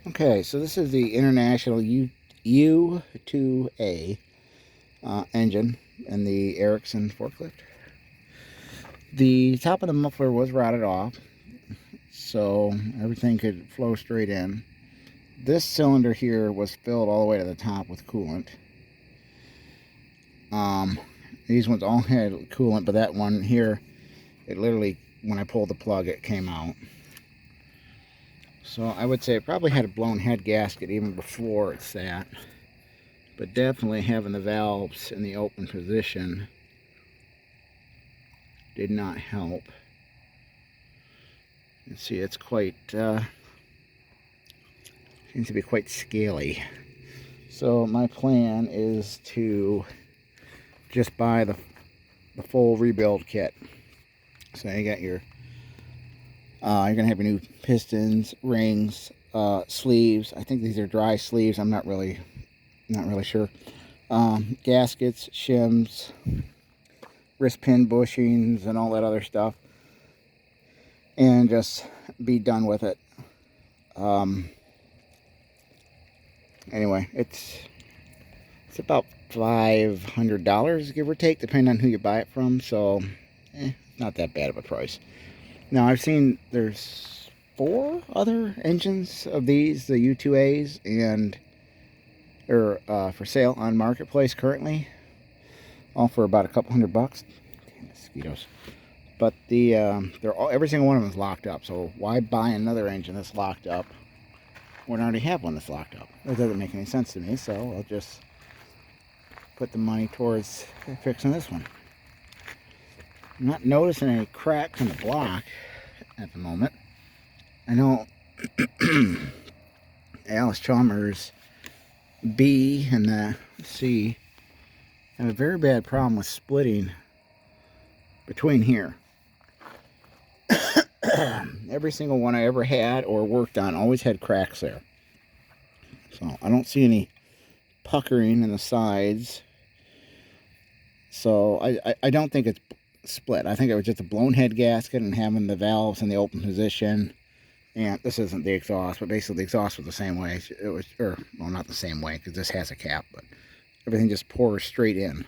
Okay, so this is the International U2A engine and the Erickson forklift. The top of the muffler was rotted off, so everything could flow straight in. This cylinder here was filled all the way to the top with coolant. These ones all had coolant, but that one here, it literally, when I pulled the plug, it came out. So I would say it probably had a blown head gasket even before it sat, but definitely having the valves in the open position did not help. You can see it's quite, seems to be quite scaly. So my plan is to just buy the full rebuild kit. So you got your, you're gonna have your new pistons, rings, sleeves. I think these are dry sleeves. I'm not really sure. Gaskets, shims, wrist pin bushings, and all that other stuff, and just be done with it. Anyway, it's about $500, give or take, depending on who you buy it from. So, not that bad of a price. Now, I've seen there's 4 other engines of these, the U2As, and they're for sale on Marketplace currently, all for about a couple $100. Damn mosquitoes! But they're all, every single one of them is locked up. So why buy another engine that's locked up when I already have one that's locked up? It doesn't make any sense to me. So I'll just put the money towards fixing this one. I'm not noticing any cracks in the block at the moment. I know Alice Chalmers B and the C have a very bad problem with splitting between here. Every single one I ever had or worked on always had cracks there. So I don't see any puckering in the sides. So I don't think it's split. I think it was just a blown head gasket and having the valves in the open position. And this isn't the exhaust, but basically the exhaust was the same way. It was, or well, not the same way because this has a cap, but everything just pours straight in.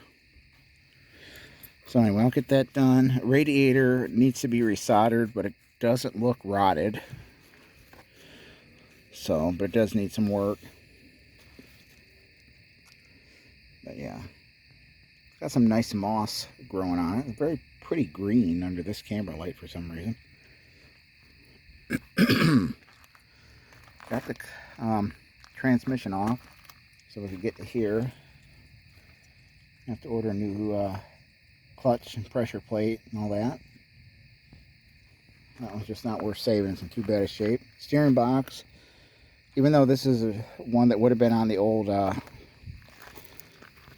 So anyway, I'll get that done. Radiator needs to be resoldered, but it doesn't look rotted. So, but it does need some work. But yeah, got some nice moss growing on it. It's very pretty green under this camera light for some reason. Got the transmission off, so we can get to here. I have to order a new clutch and pressure plate and all that. That was just not worth saving. It's in too bad a shape. Steering box, even though this is one that would have been on the old oh,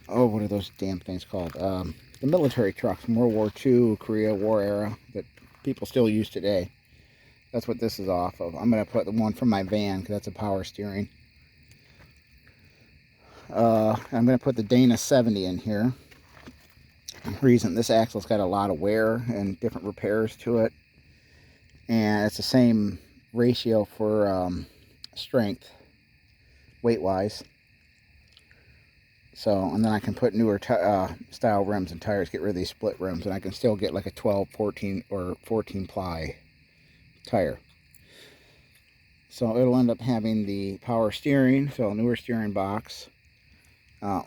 what are those damn things called? The military trucks from World War II, Korea War era that people still use today. That's what this is off of. I'm going to put the one from my van because that's a power steering. I'm going to put the Dana 70 in here. Reason this axle's got a lot of wear and different repairs to it. And it's the same ratio for strength, weight-wise. So, and then I can put newer style rims and tires, get rid of these split rims, and I can still get like a 12, 14, or 14 ply tire. So it'll end up having the power steering, so newer steering box,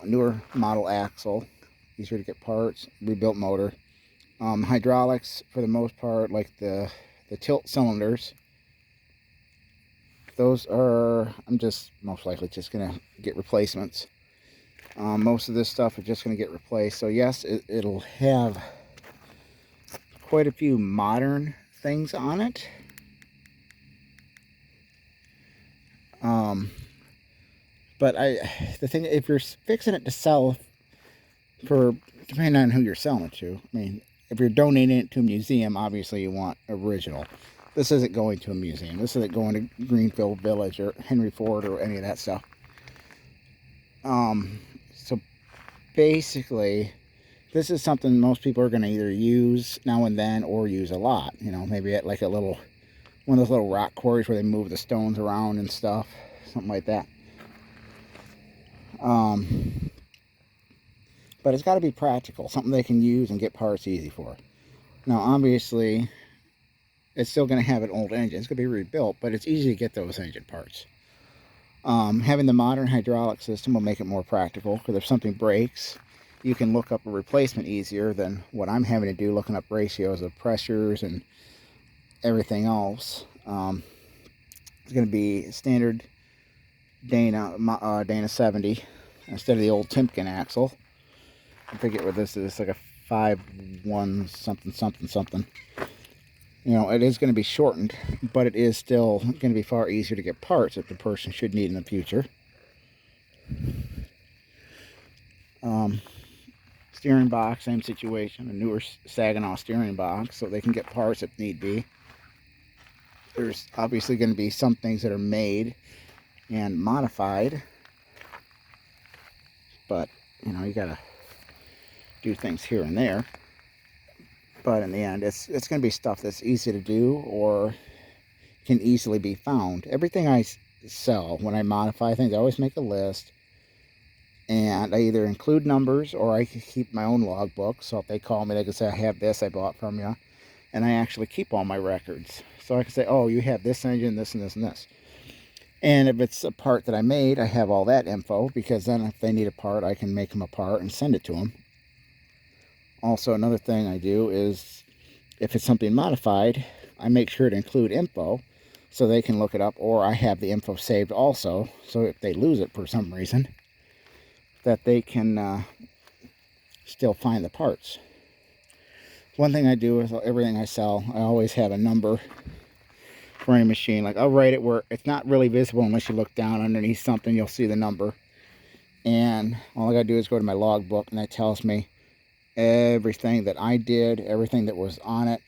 newer model axle, easier to get parts, rebuilt motor, hydraulics for the most part, like the tilt cylinders. Those are, I'm just most likely just gonna get replacements. Most of this stuff is just gonna get replaced. So yes, it'll have quite a few modern things on it. But the thing, if you're fixing it to sell for, depending on who you're selling it to, I mean, if you're donating it to a museum, obviously you want original. This isn't going to a museum. This isn't going to Greenfield Village or Henry Ford or any of that stuff. So basically, this is something most people are going to either use now and then or use a lot. You know, maybe at like a little, one of those little rock quarries where they move the stones around and stuff. something like that. But it's got to be practical, something they can use and get parts easy for. Now, obviously, it's still going to have an old engine. It's going to be rebuilt, but it's easy to get those engine parts. Having the modern hydraulic system will make it more practical, because if something breaks, you can look up a replacement easier than what I'm having to do, looking up ratios of pressures and everything else. It's going to be standard Dana 70 instead of the old Timken axle. I forget what this is. It's like a 5.1 something. You know, it is going to be shortened, but it is still going to be far easier to get parts that the person should need in the future. Steering box, same situation. A newer Saginaw steering box, so they can get parts if need be. There's obviously going to be some things that are made and modified, but you know, you got to do things here and there. But in the end, it's going to be stuff that's easy to do or can easily be found. Everything I sell, when I modify things, I always make a list, and I either include numbers or I keep my own logbook. So if they call me, they can say, I have this I bought from you, and I actually keep all my records. So I can say, oh, you have this engine, this and this and this. And if it's a part that I made, I have all that info, because then if they need a part, I can make them a part and send it to them. Also, another thing I do is, if it's something modified, I make sure to include info so they can look it up, or I have the info saved also, so if they lose it for some reason, that they can still find the parts. One thing I do with everything I sell, I always have a number for any machine. Like, I'll write it where it's not really visible unless you look down underneath something, you'll see the number. And all I gotta do is go to my logbook, and that tells me everything that I did, everything that was on it.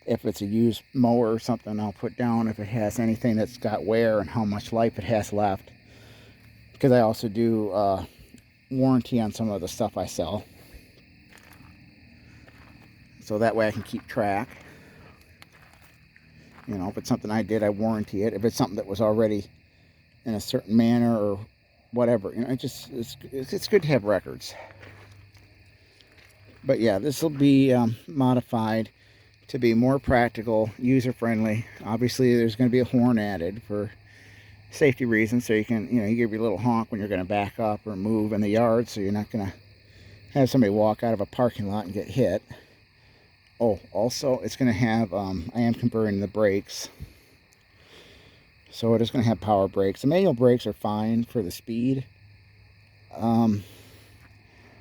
If it's a used mower or something, I'll put down if it has anything that's got wear and how much life it has left, because I also do warranty on some of the stuff I sell, so that way I can keep track. You know, if it's something I did, I warranty it. If it's something that was already in a certain manner or whatever, you know, it's good to have records. But yeah, this will be modified to be more practical, user-friendly. Obviously, there's going to be a horn added for safety reasons, so you can, you know, you give your little honk when you're going to back up or move in the yard, so you're not going to have somebody walk out of a parking lot and get hit. Oh, also, it's going to have, I am converting the brakes, so it is going to have power brakes. The manual brakes are fine for the speed.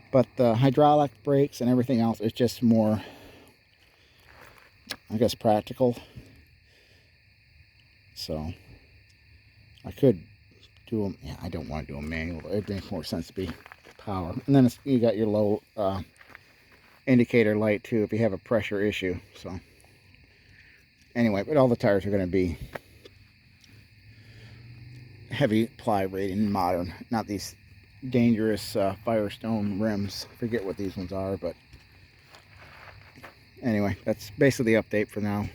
But the hydraulic brakes and everything else is just more, I guess, practical. So I could do them. Yeah, I don't want to do them manual. It makes more sense to be power. And then you got your low indicator light too if you have a pressure issue. So anyway, but all the tires are going to be heavy ply rating, modern, not these dangerous Firestone rims. Forget what these ones are, but anyway, that's basically the update for now.